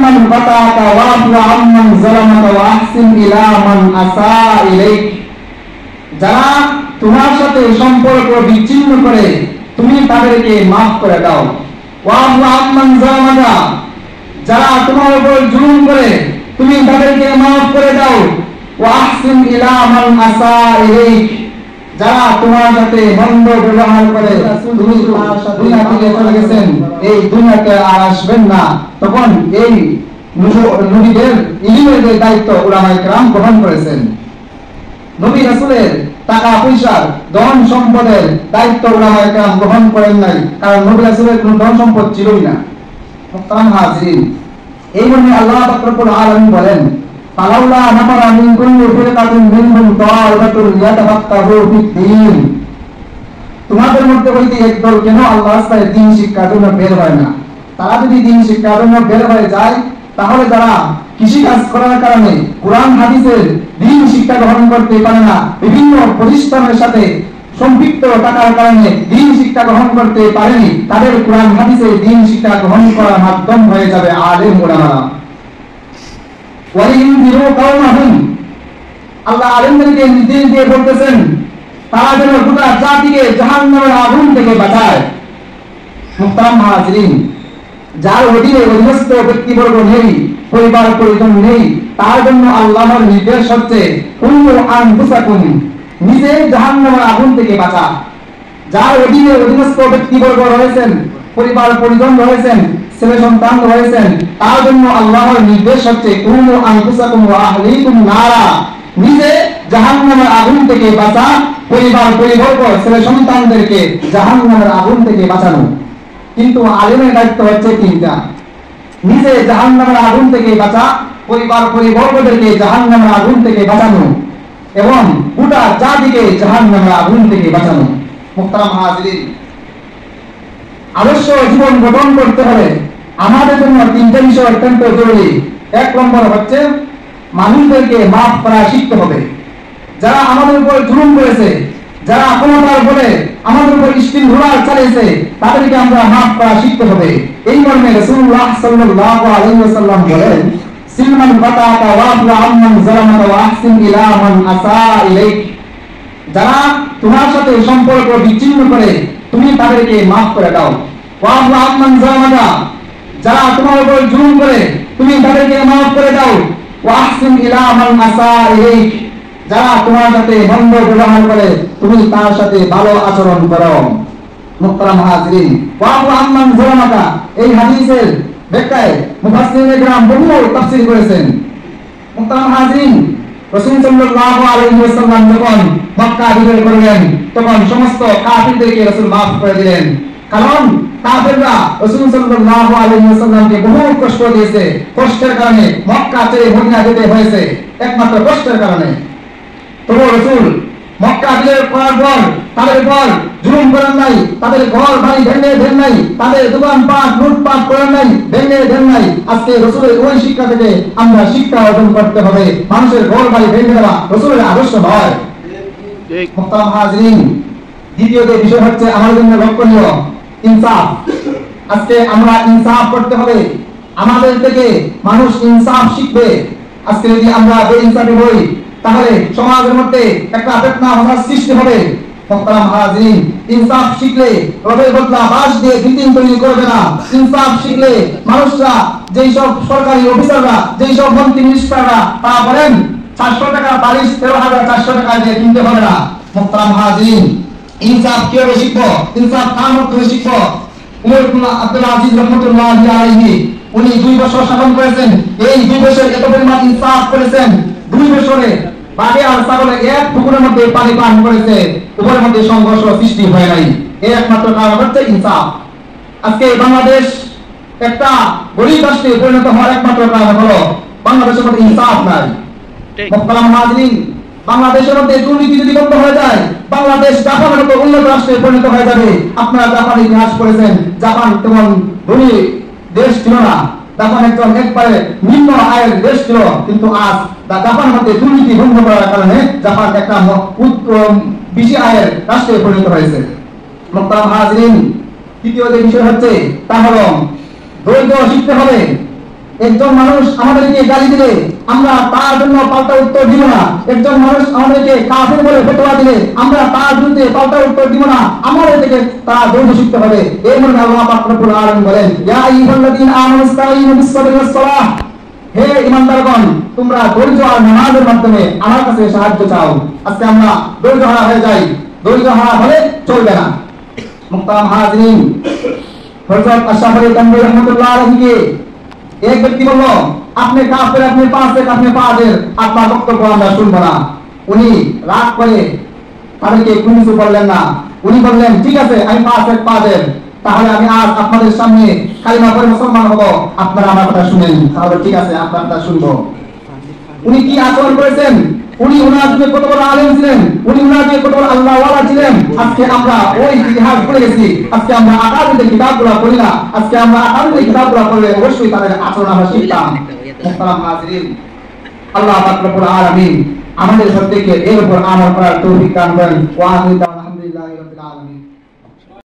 সিলমান ফাতাকা ওয়াফু আম্মান যালামাকা ওয়া আহসিন ইলা মান আসা ইলাইক। যারা তোমার সাথে সম্পর্ক বিচ্ছিন্ন করে তুমি তাদেরকে মাফ করে দাও। ওয়াফু আম্মান যালামাকা, যারা তোমার উপর জুলুম করে তুমি তাদেরকে মাফ করে দাও। ওয়া আহসিন ইলা মান আসা ইলাইক, যারা তোমার সাথে মন্দ ব্যবহার করে তুমি তার সাথে দুনিয়া থেকে চলে গেছেন, এই দুনিয়াতে আর আসবেন না। তখন এই নবীদের ইলমের যে দায়িত্ব উলামায়ে কেরাম গ্রহণ করেছেন। নবী রাসূলের টাকা পয়সার ধন সম্পদের দায়িত্ব উলামায়ে কেরাম গ্রহণ করেন নাই, কারণ নবী রাসূলের কোনো ধন সম্পদ ছিলই না। মুহতারাম হাজিরিন, এই মর্মে আল্লাহ পাক রব্বুল আলামিন বলেন, ফালাউলা নাফারা মিন কুল্লি ফিরকাতিন মিনহুম তা'iফাতুন ইয়াতাফাক্কাহু ফিদ-দীন। তোমাদের মধ্যে হইতে একদল কেন আল্লাহর রাস্তায় দ্বীন শিক্ষার জন্য বের হয় না? তারা যদি দ্বীন শিক্ষার জন্য বের হয়ে যায়, তাহলে যারা কৃষি কাজ করার কারণে কোরআন হাদিসের দ্বীন শিক্ষা গ্রহণ করতে পারে না, বিভিন্ন প্রতিষ্ঠানের সাথে সম্পৃক্ত থাকার কারণে দ্বীন শিক্ষা গ্রহণ করতে পারেনি, তাদের কোরআন হাদিসের দ্বীন শিক্ষা গ্রহণ করার মাধ্যম হয়ে যাবে আলেম উলামারা। ওয়ালিউনযিরু কাওমাহুম, আল্লাহ আলেমদেরকে নির্দেশ দিয়ে বলতেছেন তারা যেন গোটা জাতিকে জাহান্নামের আগুন থেকে বাঁচায়। মুহতারাম হাজিরিন, যার অধীনে অধীনস্থ ব্যক্তিবর্গ নেই, পরিবার পরিজন নেই, তার জন্য আল্লাহর নির্দেশ হচ্ছে কুল্লু আনফুসাকুম, নিজে জাহান্নামের আগুন থেকে বাঁচা। যার অধীনে অধীনস্থ ব্যক্তিবর্গ রয়েছেন, পরিবার পরিজন রয়েছেন, ছেলে সন্তান রয়েছেন, তার জন্য আল্লাহর নির্দেশ হচ্ছে কুল্লু আনফুসাকুম ওয়া আহলিকুম নারা, নিজে জাহান্নামের আগুন থেকে বাঁচা, পরিবার পরিবর্গ ছেলে সন্তানদেরকে জাহান্নামের আগুন থেকে বাঁচানো। কিন্তু আলেমের দায়িত্ব হচ্ছে তিনটা: নিজে জাহান্নামের আগুন থেকে বাঁচা, পরিবার পরিবর্গদেরকে জাহান্নামের আগুন থেকে বাঁচানো এবং গোটা জাতিকে জাহান্নামের আগুন থেকে বাঁচানো। মুহতারাম হাজিরিন, আদর্শ জীবন গঠন করতে হলে আমাদের জন্য তিনটা বিষয় অত্যন্ত জরুরি। এক নম্বর হচ্ছে মানুষদেরকে মাফ করা শিখতে হবে। যারা আমাদের উপর জুলুম করেছে, যারা ক্ষমতার বলে আমাদের উপর ইস্তিনহুরার চালিয়েছে, তাদেরকে আমরা মাফ করা শিখতে হবে। এই মর্মে রাসূলুল্লাহ সাল্লাল্লাহু আলাইহি ওয়াসাল্লাম বলেন, সিলমান ফাতাকা ওয়াফু আম্মান যালামাকা ওয়া আহসিন ইলা মান আসা ইলাইক। যারা তোমার সাথে সম্পর্ক বিচ্ছিন্ন করে তুমি তাদেরকে মাফ করে দাও। ওয়াফু আম্মান যালামাকা, যারা তোমার উপর জুলুম করে তুমি তাদেরকে মাফ করে দাও। ওয়া আহসিন ইলা মান আসা ইলাইক, যারা তোমার সাথে মন্দ ব্যবহার করে তুমি তার সাথে ভালো আচরণ করো। মুহতারাম হাজিরিন, ওয়াফু আম্মান যালামাকা এই হাদিসের ব্যাখ্যায় মুফাসসিরিনে কেরাম বহু তাফসীর করেছেন। মুহতারাম হাজিরিন, রাসূল সাল্লাল্লাহু আলাইহি ওয়াসাল্লাম যখন মক্কা বিজয় করলেন, তখন সমস্ত কাফিরদেরকে রাসূল মাফ করে দিলেন। কারণ কাফিররা রাসূল সাল্লাল্লাহু আলাইহি ওয়াসাল্লামকে বহু কষ্ট দিয়েছে। কষ্টের কারণে মক্কা ছেড়ে মদিনা যেতে হয়েছে, একমাত্র কষ্টের কারণে। তবু রাসূল মক্কা বিজয় করার পর তাদের উপর জুলুম করেন নাই, তাদের ঘর বাড়ি ভেঙে দেন নাই, তাদের দোকানপাট লুটপাট করেন নাই, ভেঙে দেন নাই। আজকে রাসূলের ওই শিক্ষা থেকে আমরা শিক্ষা অর্জন করতে হবে। মানুষের ঘর বাড়ি ভেঙে দেওয়া রাসূলের আদর্শ নয়। মুহতারাম হাজিরিন, দ্বিতীয় যে বিষয় হচ্ছে আমাদের জন্য লক্ষণীয় ইনসাফ। আজকে আমরা ইনসাফ করতে হবে, আমাদের থেকে মানুষ ইনসাফ শিখবে। আজকে যদি আমরা বেইনসাফি হই, তাহলে সমাজের মধ্যে একটা ফিতনা মাসার সৃষ্টি হবে। মুহতারাম হাজিরিন, ইনসাফ শিখলে রবের বদলা বাস দিয়ে বিতিন তৈরি করবে না। ইনসাফ শিখলে মানুষরা, যেই সব সরকারি অফিসাররা, যেই সব মন্ত্রী মিনিস্টাররা, তারা বলেন 400 টাকা বালিশ 13,400 টাকা দিয়ে কিনতে হবে না। মুহতারাম হাজিরিন, ইনসাফ কিভাবে শিখবো? ইনসাফ কার মাধ্যমে শিখবো? উমর ইবনে আব্দুল আজিজ রাহমাতুল্লাহি আলাইহি উনি 2 বছর শাসন করেছেন। এই 2 বছর এত পরিমাণ ইনসাফ করেছেন, 2 বছরে বাঘে আর ছাগলে এক পুকুরের মধ্যে পানি পান করেছে, উভয়ের মধ্যে সংঘর্ষ সৃষ্টি হয় নাই। এর একমাত্র কারণ হচ্ছে ইনসাফ। আজকে বাংলাদেশ একটা গরিব রাষ্ট্রে পরিণত হওয়ার একমাত্র কারণ হলো বাংলাদেশের মধ্যে ইনসাফ নাই। মুহতারাম হাজিরিন, বাংলাদেশের মধ্যে দুর্নীতি যদি বন্ধ হয়ে যায়, বাংলাদেশ জাপানের মতো উন্নত রাষ্ট্রে পরিণত হয়ে যাবে। আপনারা জাপান ইতিহাস পড়েছেন, জাপান তেমন ধনী দেশ ছিল না। জাপান একবারে নিম্ন আয়ের দেশ ছিল, কিন্তু আজ জাপানের মধ্যে দুর্নীতি বন্ধ করার কারণে জাপান একটা বেশি আয়ের রাষ্ট্রে পরিণত হয়েছে। মুহতারাম হাজিরিন, তৃতীয় যে বিষয় হচ্ছে তা হলো ধৈর্য শিখতে হবে। একজন মানুষ আমাদেরকে গালি দিলে আমরা তার জন্য পাল্টা উত্তর দিব না। একজন মানুষ আমাদেরকে কাফের বলে ফতোয়া দিলে আমরা তার বিরুদ্ধে পাল্টা উত্তর দিব না। আমাদের থেকে তার ধৈর্য শিখতে হবে। এই মর্মে আল্লাহ পাক রব্বুল আলামিন বলেন, ইয়া আইয়ুহাল্লাযীনা আমানু ইসতাঈনু বিস-সাবরি ওয়াস-সালাহ, হে ঈমানদারগণ, তোমরা ধৈর্য আর নামাজের মাধ্যমে আমার কাছে সাহায্য চাও। আজকে আমরা ধৈর্য হারা হয়ে যাই, ধৈর্য হারা হলে চলবে না। মুহতারাম হাজিরিন, হযরত আশরাফ আলী থানভী রাহমাতুল্লাহ আলাইহি এক ব্যক্তি বলল, আপনি কাফের, আপনি ফাসিক, আপনি ফাজির, আপনার বক্তব্য আমরা শুনবো না। উনি রাগ করে তাদেরকে কোনো কিছু বললেন না। উনি বললেন, ঠিক আছে, আমি ফাসিক ফাজির, তাহলে আমি আজ আপনাদের সামনে কালিমা পড়ে মুসলমান হব, আপনারা আমার কথা শুনেন। তাহলে ঠিক আছে, আপনারা শুনবো। উনি কি আচরণ করেছেন? উনি ওনার যে কত বড় আলেম ছিলেন, উনি ওনার যে কত বড় আল্লাহওয়ালা ছিলেন। আজকে আমরা ওই ইতিহাস পড়ে গেছি, আজকে আমরা আকাবিদের কিতাবগুলো পড়ি না। আজকে আমরা আকাবিদের কিতাবগুলো পড়লে অবশ্যই তাদের আচরণ আমরা শিখতাম। মুহতারাম হাজিরিন, আল্লাহ পাক রব্বুল আলামিন আমাদের প্রত্যেককে এর উপর আমল করার তৌফিক দান করেন। ওয়া আলহামদুলিল্লাহি রাব্বিল আলামিন।